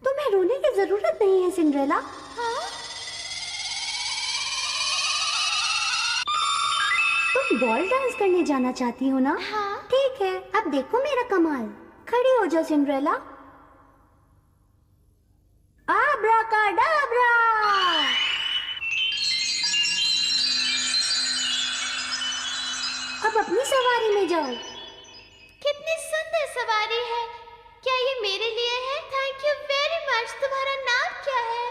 तुम्हें रोने की जरूरत नहीं है सिंड्रेला। तुम बॉल डांस करने जाना चाहती हो ना? हाँ। ठीक है, अब देखो मेरा कमाल। खड़ी हो जाओ सिंड्रेला। आब्राकाडाब्रा। अब अपनी सवारी में जाओ। कितनी सुंदर सवारी है। क्या ये मेरे लिए है? Thank you very much. तुम्हारा नाम क्या है?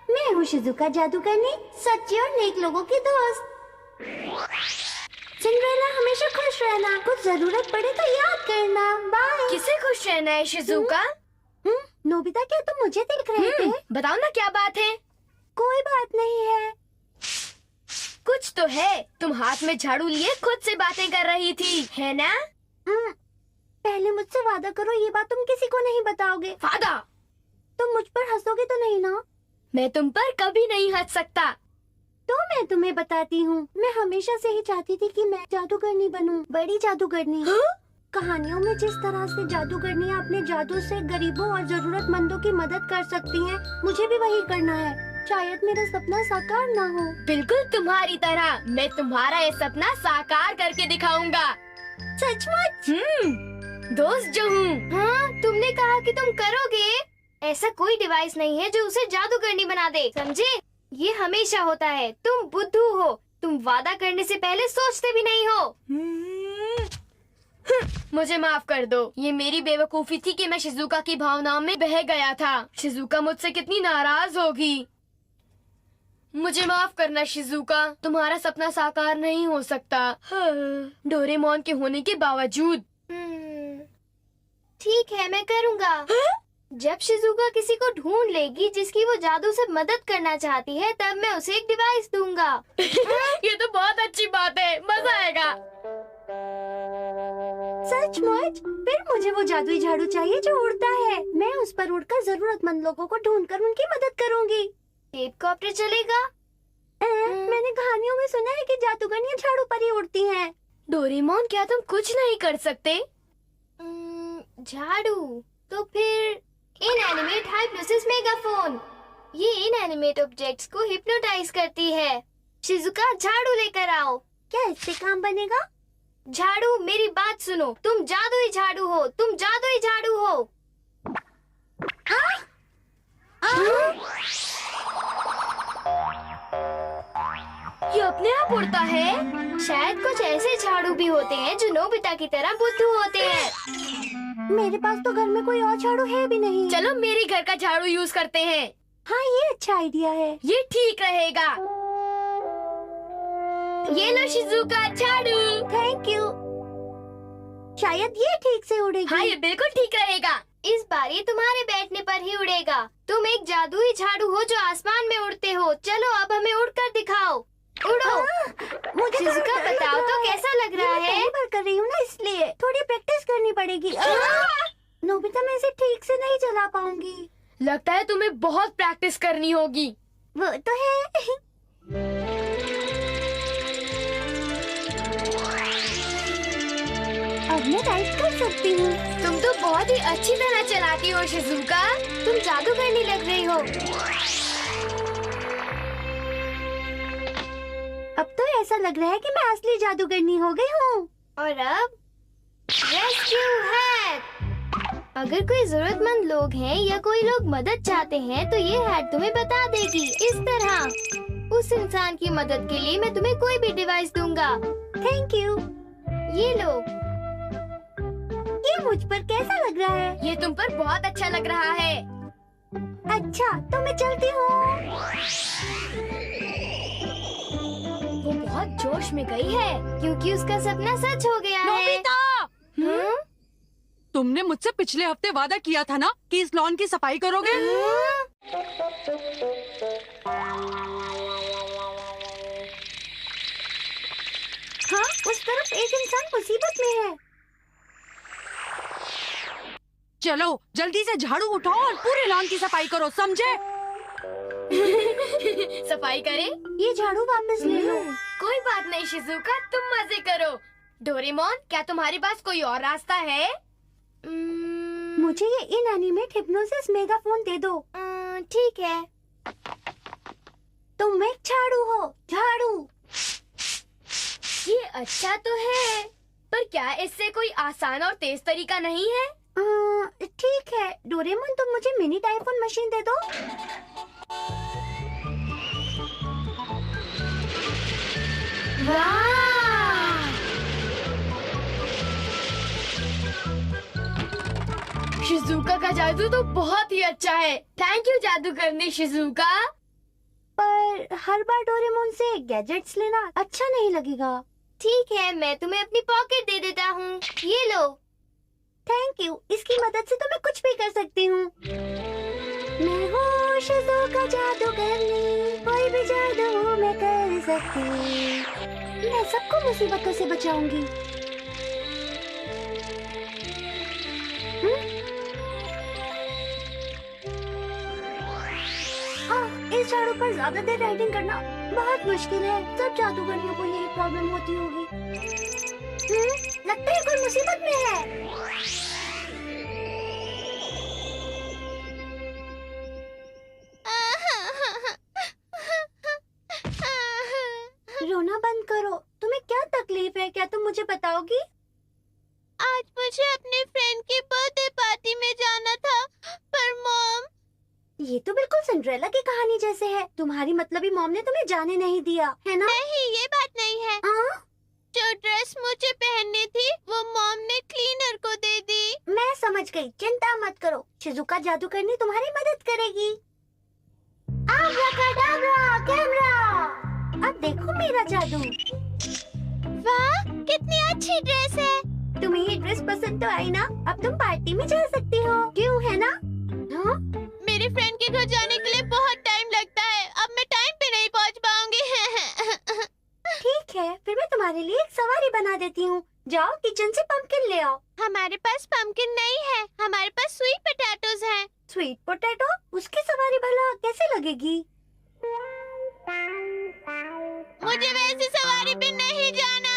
मैं हूँ शिजुका जादूगरनी, सच्ची और नेक लोगों की दोस्त। सिंड्रेला, हमेशा खुश रहना। कुछ जरूरत पड़े तो याद करना। बाय। किसे खुश रहना है शिजुका? नोबिता, क्या तुम मुझे देख रहे थे? बताओ ना क्या बात है। कोई बात नहीं है। कुछ तो है। तुम हाथ में झाड़ू लिए खुद से बातें कर रही थी, है ना? पहले मुझसे वादा करो, ये बात तुम किसी को नहीं बताओगे। वादा? तुम मुझ पर हंसोगे तो नहीं ना? मैं तुम पर कभी नहीं हंस सकता। तो मैं तुम्हें बताती हूँ, मैं हमेशा से ही चाहती थी कि मैं जादूगरनी बनूं, बड़ी जादूगरनी। कहानियों में जिस तरह से जादूगरनियाँ अपने जादू से गरीबों और जरूरतमंदों की मदद कर सकती हैं, मुझे भी वही करना है। शायद मेरा सपना साकार ना हो। बिल्कुल तुम्हारी तरह मैं तुम्हारा ये सपना साकार करके दिखाऊंगा। सचमुच? दोस्त जो हूँ। हाँ, तुमने कहा कि तुम करोगे। ऐसा कोई डिवाइस नहीं है जो उसे जादूगरनी बना दे, समझे? ये हमेशा होता है। तुम बुद्धू हो। तुम वादा करने से पहले सोचते भी नहीं हो। मुझे माफ कर दो। ये मेरी बेवकूफी थी कि मैं शिजुका की भावनाओं में बह गया था। शिजुका मुझसे कितनी नाराज होगी। मुझे माफ करना शिजुका, तुम्हारा सपना साकार नहीं हो सकता डोरेमोन के होने के बावजूद। ठीक है, मैं करूँगा। जब शिजुका किसी को ढूंढ लेगी जिसकी वो जादू से मदद करना चाहती है, तब मैं उसे एक डिवाइस दूंगा। ये तो बहुत अच्छी बात है, मजा आएगा। सचमुच? फिर मुझे वो जादुई झाड़ू चाहिए जो उड़ता है। मैं उस पर उड़कर जरूरतमंद लोगों को ढूंढकर उनकी मदद करूंगी। हेलीकॉप्टर चलेगा? मैंने कहानियों में सुना है कि जादूगरनियाँ झाड़ू पर ही उड़ती हैं। डोरेमोन, क्या तुम कुछ नहीं कर सकते? झाड़ू? तो फिर इनएनिमेट हाइप्नोसिस मेगाफोन। ये इनएनिमेट ऑब्जेक्ट्स को हिप्नोटाइज करती है। शिजुका, झाड़ू लेकर आओ। क्या इससे काम बनेगा? झाड़ू, मेरी बात सुनो। तुम जादुई झाड़ू हो। तुम जादुई झाड़ू हो। ये अपने आप उड़ता है। शायद कुछ ऐसे झाड़ू भी होते हैं जो नोबिता की तरह बुद्धू होते हैं। मेरे पास तो घर में कोई और झाड़ू है भी नहीं। चलो मेरे घर का झाड़ू यूज करते हैं। हाँ, ये अच्छा आइडिया है। ये ठीक रहेगा। ये लो शिजुका, झाड़ू। Thank you. शायद ये ठीक से उड़ेगी। हाँ, ये बिल्कुल ठीक रहेगा। इस बार ये तुम्हारे बैठने पर ही उड़ेगा। तुम एक जादुई झाड़ू हो जो आसमान में उड़ते हो। चलो अब हमें उड़कर दिखाओ। उड़ो। मुझे शिजुका, बताओ तो कैसा लग रहा है? पहली बार कर रही हूँ ना, इसलिए थोड़ी प्रैक्टिस करनी पड़ेगी। नोबिता, मैं इसे ठीक से नहीं चला पाऊंगी। लगता है तुम्हें बहुत प्रैक्टिस करनी होगी। वो तो है। अब मैं राइड कर सकती हूँ। तुम तो बहुत ही अच्छी तरह चलाती हो शिजुका। तुम जादूगरनी लग रही हो। अब तो ऐसा लग रहा है कि मैं असली जादूगरनी हो गई हूँ। और अब रेस्क्यू हैट। अगर कोई जरूरतमंद लोग हैं या कोई लोग मदद चाहते हैं तो ये हैट तुम्हें बता देगी। इस तरह उस इंसान की मदद के लिए मैं तुम्हें कोई भी डिवाइस दूंगा। Thank you. ये लो। ये मुझ पर कैसा लग रहा है? ये तुम पर बहुत अच्छा लग रहा है। अच्छा, तो मैं चलती हूँ। वो बहुत जोश में गई है क्योंकि उसका सपना सच हो गया है। तुमने मुझसे पिछले हफ्ते वादा किया था ना कि इस लॉन की सफाई करोगे। हाँ, उस तरफ एक इंसान मुसीबत में है। चलो जल्दी से झाड़ू उठाओ और पूरे लॉन की सफाई करो, समझे? सफाई करें? ये झाड़ू वापस ले लो। कोई बात नहीं शिजुका, तुम मजे करो। डोरेमोन, क्या तुम्हारे पास कोई और रास्ता है? मुझे ये इनएनिमेट हिप्नोसिस मेगाफोन दे दो। ठीक है। तुम एक झाड़ू हो, झाड़ू। ये अच्छा तो है, पर क्या इससे कोई आसान और तेज तरीका नहीं है? ठीक है डोरेमोन, तुम मुझे मिनी टाइफून मशीन दे दो। शिजुका का जादू तो बहुत ही अच्छा है। थैंक यू जादूगरनी शिजुका। पर हर बार डोरेमोन से गैजेट्स लेना अच्छा नहीं लगेगा। ठीक है, मैं तुम्हें अपनी पॉकेट दे देता हूँ। ये लो। थैंक यू, इसकी मदद से तो मैं कुछ भी कर सकती हूँ। मैं हूँ शिजुका जादूगरनी, कोई भी जादू मैं कर सकती। मैं सबको मुसीबतों से बचाऊंगी। इस झाड़ू पर ज्यादा देर राइडिंग करना बहुत मुश्किल है। सब जादूगरियों को यही प्रॉब्लम होती होगी। लगता है कोई मुसीबत में है। रोना बंद करो। तुम्हें क्या तकलीफ है, क्या तुम मुझे बताओगी? आज मुझे अपने फ्रेंड की बर्थडे पार्टी में जाना था, पर मॉम। ये तो बिल्कुल सिंड्रेला की कहानी जैसे है। तुम्हारी मतलबी मॉम ने तुम्हें जाने नहीं दिया, है ना? नहीं, ये बात नहीं है। जो ड्रेस मुझे पहननी थी वो मॉम ने क्लीनर को दे दी। मैं समझ गई, चिंता मत करो। शिजुका जादूगरनी तुम्हारी मदद करेगी। आब्राकाडाब्रा, कैमरा। अब देखो मेरा जादू। वाह, कितनी अच्छी ड्रेस है। तुम्हें ये ड्रेस पसंद तो आई ना? अब तुम पार्टी में जा सकती हो, क्यों, है ना? हाँ? मेरे फ्रेंड के घर जाने के लिए बहुत टाइम लगता है। अब मैं टाइम पे नहीं पहुंच पाऊंगी। ठीक है, फिर मैं तुम्हारे लिए एक सवारी बना देती हूँ। जाओ किचन से पंपकिन ले आओ। हमारे पास पंपकिन नहीं है, हमारे पास स्वीट पोटैटोज हैं। Sweet potato? उसकी सवारी भला कैसे लगेगी? मुझे वैसी सवारी पे नहीं जाना।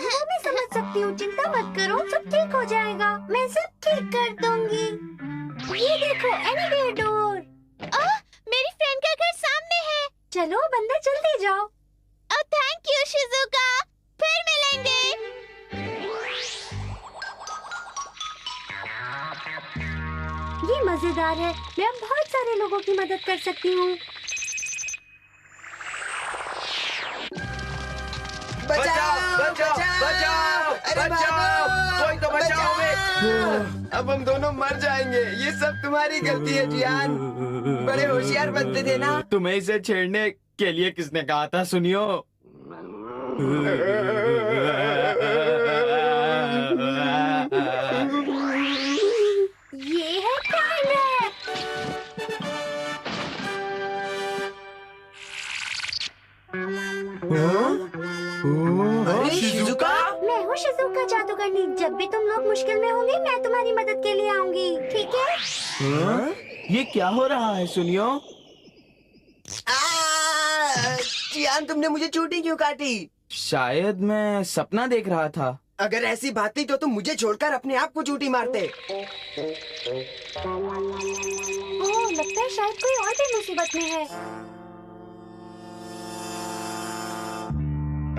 वो मैं समझ सकती हूँ, चिंता मत करो, सब ठीक हो जाएगा। मैं सब ठीक कर दूंगी। ये देखो, एलिवेटर। मेरी फ्रेंड का घर सामने है। चलो अब अंदर जल्दी जाओ। थैंक यू शिजुका, फिर मिलेंगे। ये मजेदार है। मैं अब बहुत सारे लोगों की मदद कर सकती हूँ। बचाओ बचाओ बचाओ बचाओ, कोई तो बचाओ हमें। अब हम दोनों मर जाएंगे। ये सब तुम्हारी गलती है जियान। बड़े होशियार बनते थे ना। तुम्हें इसे छेड़ने के लिए किसने कहा था? सुनियो। ये है टाइमर। अरे शिजुका, मैं हूँ शिजुका जादूगरनी। जब भी तुम लोग मुश्किल में होंगे, मैं तुम्हारी मदद के लिए आऊंगी, ठीक है? ये क्या हो रहा है? सुनियो। जियान, तुमने मुझे चोटी क्यों काटी? शायद मैं सपना देख रहा था। अगर ऐसी बात थी तो तुम मुझे छोड़कर अपने आप को चोटी मारते। ओह, लगता है शायद कोई और भी मुसीबत में है।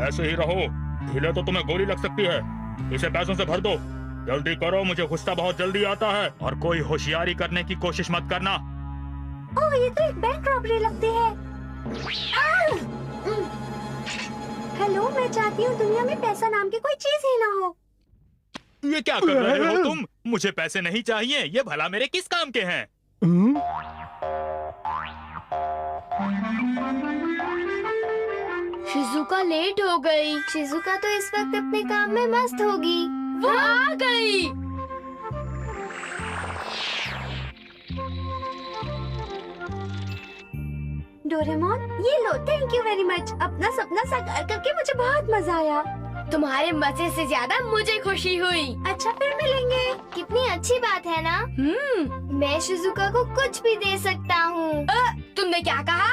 ऐसे ही रहो, ढीले तो तुम्हें गोली लग सकती है। इसे पैसों से भर दो। जल्दी करो, मुझे गुस्सा बहुत जल्दी आता है। और कोई होशियारी करने की कोशिश मत करना। ओह, ये तो एक बैंक रॉबरी लगती है। हेलो, मैं चाहती हूँ दुनिया में पैसा नाम की कोई चीज ही ना हो। ये क्या कर रहे हो तुम? मुझे पैसे नहीं चाहिए। ये भला मेरे किस काम के हैं? शिजुका लेट हो गई। शिजुका तो इस वक्त अपने काम में मस्त होगी। वो आ गई। डोरेमोन, ये लो, थैंक यू वेरी मच। अपना सपना साकार करके मुझे बहुत मजा आया। तुम्हारे मजे से ज्यादा मुझे खुशी हुई। अच्छा, फिर मिलेंगे। कितनी अच्छी बात है ना? मैं शिजुका को कुछ भी दे सकता हूँ। तुमने क्या कहा?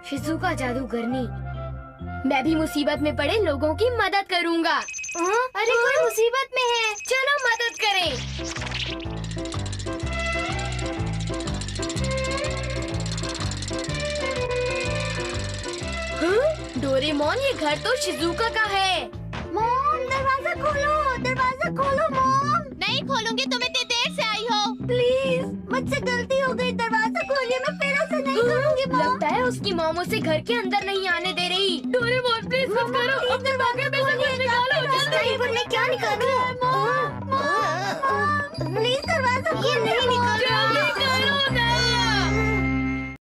शिजुका जादूगरनी, मैं भी मुसीबत में पड़े लोगों की मदद करूँगा। अरे कोई मुसीबत में है। चलो मदद करें। डोरेमोन, ये घर तो शिजुका का है। मॉम, दरवाजा खोलो, दरवाजा खोलो मॉम। नहीं खोलूंगी, तुम इतनी देर से आई हो। प्लीज, मुझसे गलती हो गई, दरवाजा खोलिए, मैं फिर ऐसा नहीं करूँगी मॉम। लगता है उसकी मॉम उसे घर के अंदर नहीं आने दे रही। डोरेमोन प्लीज मत करो, अपने भागे में से कुछ निकालो जल्दी। मैं क्या निकालूं? प्लीज दरवाजा ये नहीं निकाल रहा।